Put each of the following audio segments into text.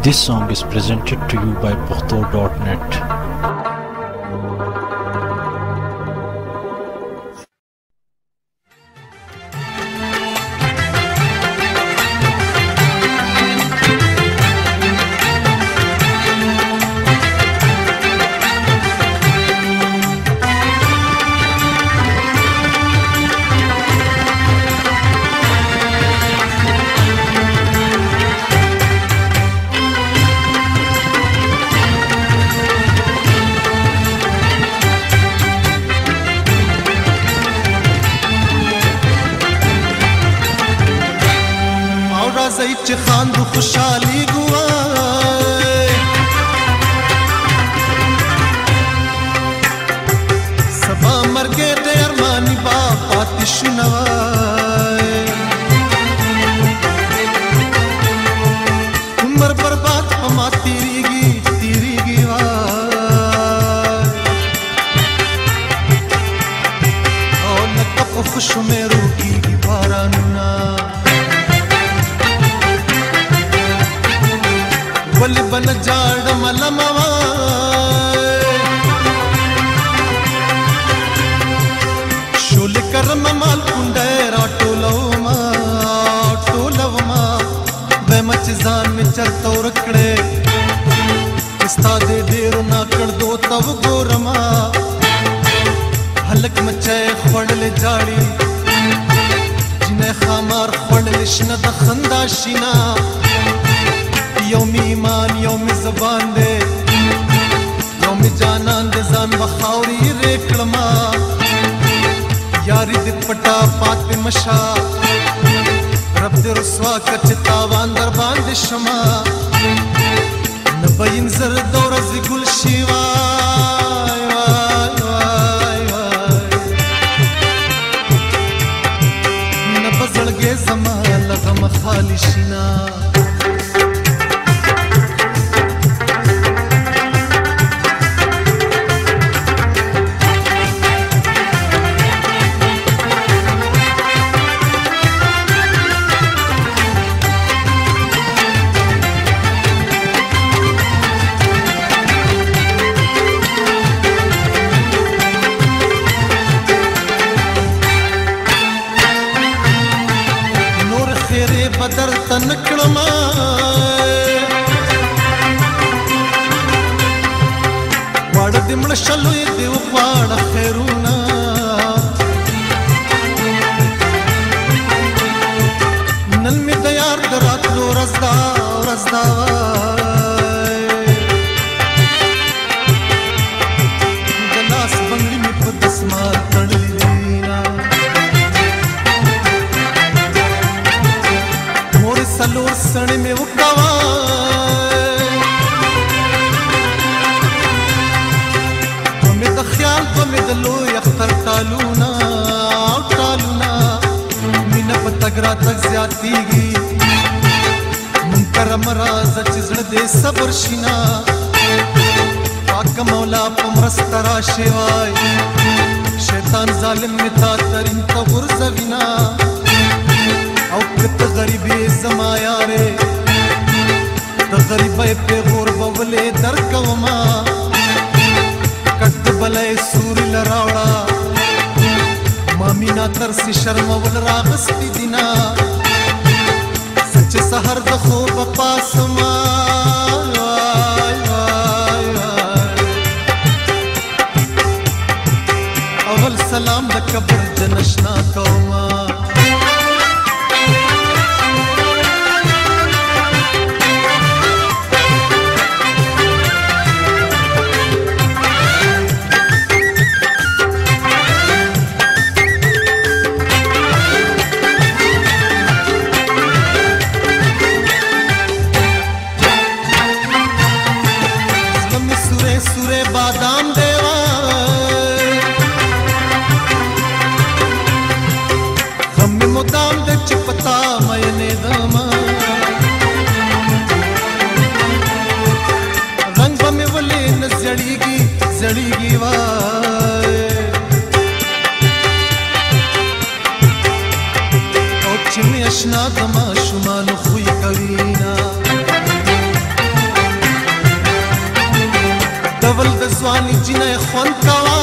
This song is presented to you by Pukhto.net. چې خاندو خوشحالي ګوای سبا مرګ دې ارمانی با پاتې شنوای عمر برباد پما تیریږي وای او لکه په خوشو مې روکیږي بارانونه ولی بل جاړ ملموای شول کرم مال کونډه را ټولوما به مچ ځان می چرته ورکړې استاد ډیر نا کړ دو تو ګورما هلک مچې خړل جاړي جنې خمار خړل شنه د خندا شینا یوم ایمان یوم زبان دے یوم جانان دے زان بخاوری ریکڑما یاری دے پٹا پات مشا رب دے رسوا کچ تاوان در باندے شما نبین زرد و رز گل شیوای وای وای وای نبزلگے زمان لغم خالی شینا بدر تنکړما واړ دې مړ شلوې دې واړ خیرونه نن می د یار دراتلو رزدا د لاس بنگړي می په دسمال تړلې سلور سړی مې وکوای مې د خیال مې د لوی اختر ټالونه مینه په تګ راتګ زیاتېږي منکر مراز چې زړه دې صبر شینا پاک مولا په مرسته راشي وای شیطان ظالم مې تا ترین ته غورځوینا او کت غریبی زما یاره د غریبۍ پیغور بولې درکوما کټ بلې سوري لراوړه مامینا ترسي شرمول راغستې دینا سچ سحر د خوب پاسما اول سلام د قبر جنشنا کوما بادام دیوا زړیږي وای او چې مې اشنا د ماشومانو خوی کوي نه ډول د ځواني جینۍ خوند کوه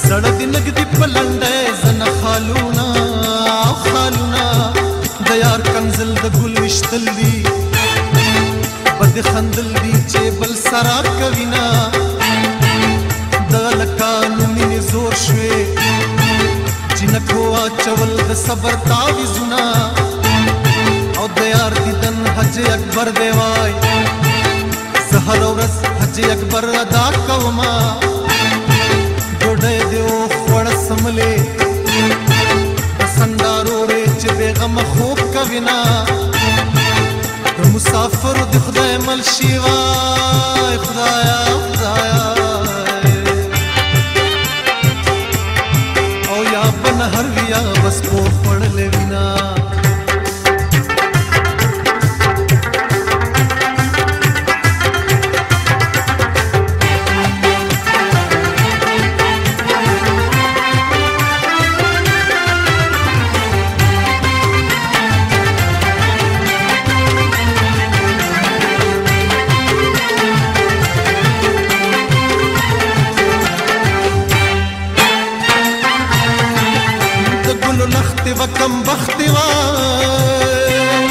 زړه دې نږدې په لنډی زنه خالونه د یار کنزل د ګل وشتل دي بد خندل دي چې بل سره کوي نه د لکانو مینې زور شوې جنکو اچول د صبر تعویذونه او د یار دیدن حج اکبر دی وای زه هره ورځ حج اکبر ادا کومه ډوډۍ دې وخوړه سملې سندارو ری چې بیغم خوب کوي نه د مسافر د خدای مل شي وای خدایا خدایا او یا بن هر ویا بس کو پړلې وینا وکم بخت وای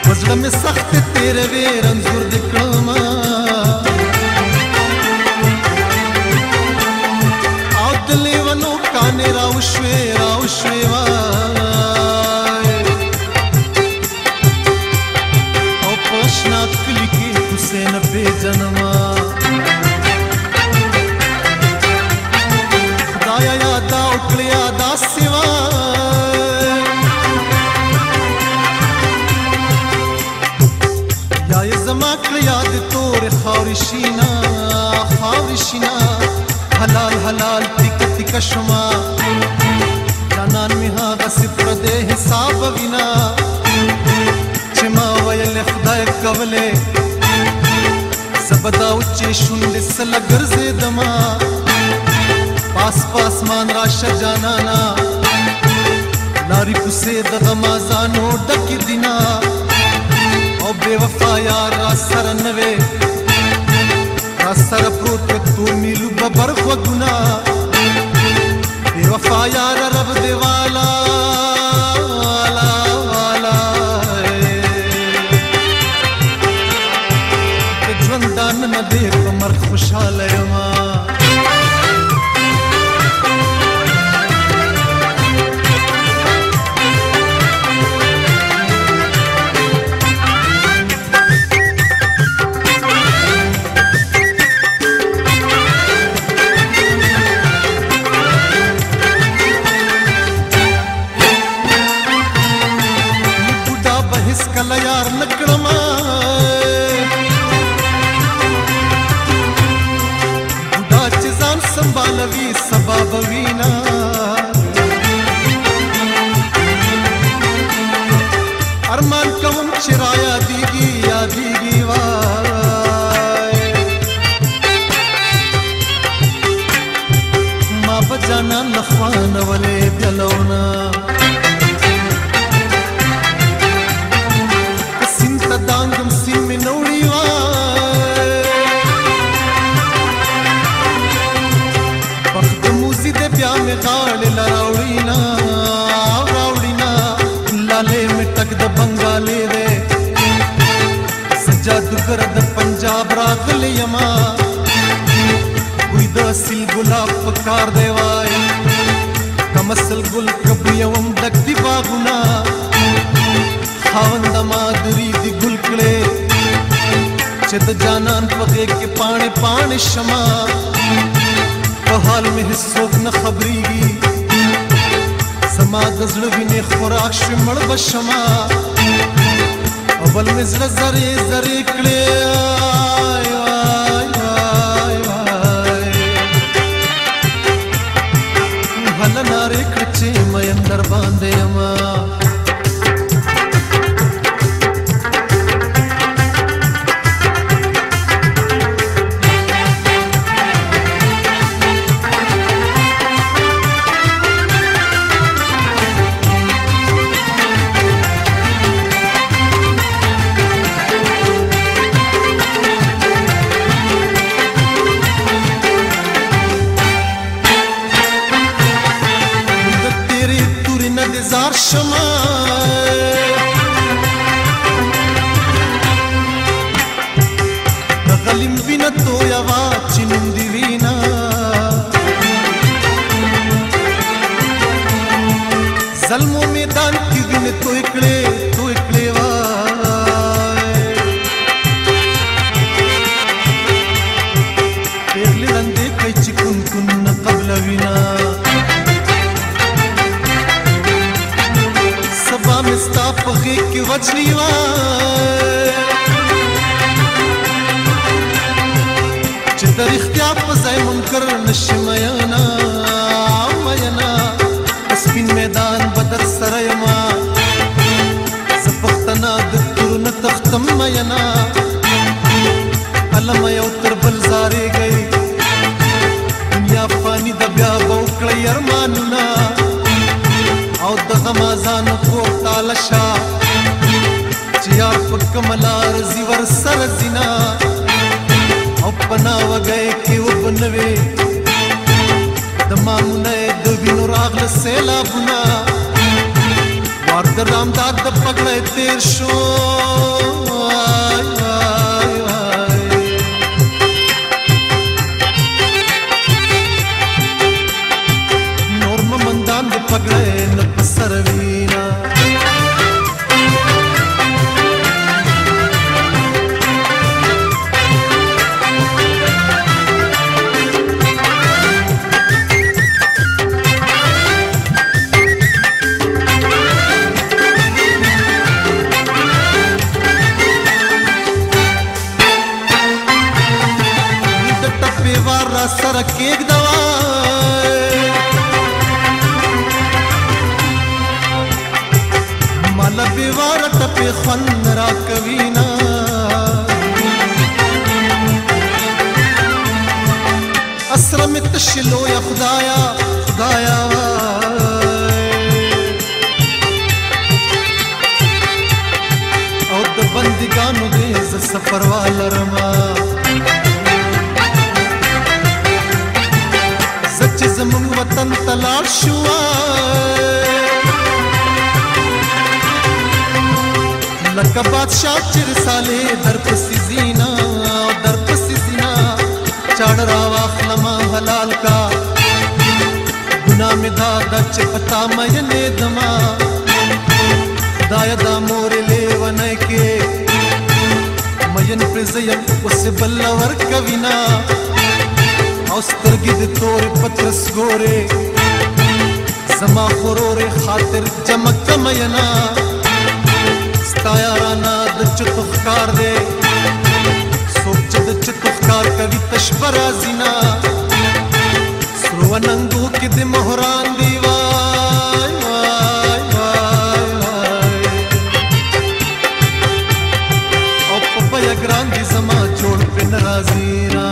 وزړه مې سخت تیرې وې رنځور دې کړم او د لیونو کانې راوشوې وای او په شنا کلي کې کوڅې نه پېژنم خاورشینا حلال حلال تیکا تیکا شما جانان می هاغا صفر دے حساب وینا چه ما ویل خدای کوله سبدا اچے شنڈ سلا گرزے دما پاس پاسمان راش جانانا لاری کسے دغمازانو ڈکی دینا او بے وفا یار را سر نوے را سر پروت تور میلو ببر خوگونا بے وفا یار رب دے والا جوندان نہ دیکھ مرد خوشحال یما کله یار نکړم بوډا چې ځان سنبالوي سبا به وینا ارمان کوم چې را یادېږي وای ما به جانان له خوا نولې بېلونه دانګم سیمې نوړي وای وخت موزي دې بیا مې غاړې لراوړي نه لالې مې ټک د بنګالې دې سجادګر د پنجاب راغلی یما وې د اصل ګلاب پکار دی وای کم اصل ګل کبو یوم ډک دی باغونه خاوند مادری دی گل کړي چې د جانان په غېږ کې پاڼې شمه په حال مې هیڅوک نه خبرېږي زما د زړه وینې خوراک شوې مړ به شمه او بل مې زړه زرې کړې هله نارې کړې چې مین در باندې یمه لاړ شمه د غلیم وینه تویه وه چې نوم دې وینه ظلمو میدان کې وینې توی کړې وای پیغلې ړندې کوي چې کون کون نه قبله وینه سبا مې ستا په غېږ کې وچلي وای چې د رښتیا په ځای منکر نشي مینا سپین میدان بدر سره یما زه پښتنه د تورو نه تختم مینا علم یو تر بل زارېږئ دنیا فاني د بیا به وکړئ ارمانونه او د غم اذان خوب تاله شه چې یار په کومه لار ځي ورسره ځینه او په ناوږی کې اوبه نه وې د مامونه د وینو راغله سیلابونه وار د رامداد د پګړی تیر شو نور ممندان د پګړی نه په سر وینه سره کېږده وای ماله بېواره ټپې خوند راکوي نه اسره مې تشې لویه خدایه خدایه او د بندګانو دې زه سفروا لرمه چې زمونږ وطن ته لاړ شو لکه بادشاه چې رسالې درپسې ځینه چاړه راواخلمه حلال کا ګناه مې دا ده چې په تا مینېدمه خدایه دا مورې لیونی کې مین پرې زه یم اوسې بله ورکوینه او سترګې د تورې پترس ګورې زما خورورې خاطر جمع کمه ینه ستا یارانه د چتو ښکار دی څوک چې د چتو ښکار کوي تش به راځي نه سرو اننګو کې د مهران دی وای وای وای وای او په بیه ګران دي زما جوړ پرې نه راځي نه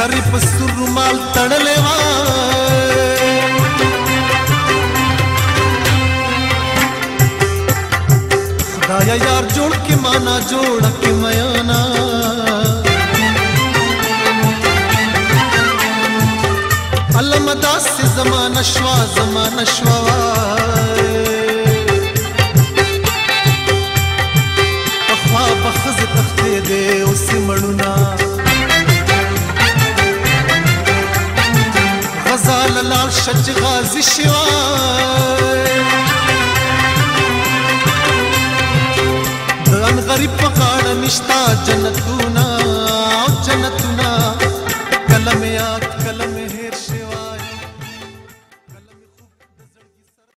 سری په سور رومال تړلی وای خدایه یار جوړ کې مانا جوړه کې میانا علمه داسې زمانه شوه پخوا به ښځې تښتېدې اوسې مړونه غزاله لاړ شه چې غازي شوی د ان غریب په غاړه نشته جنتونه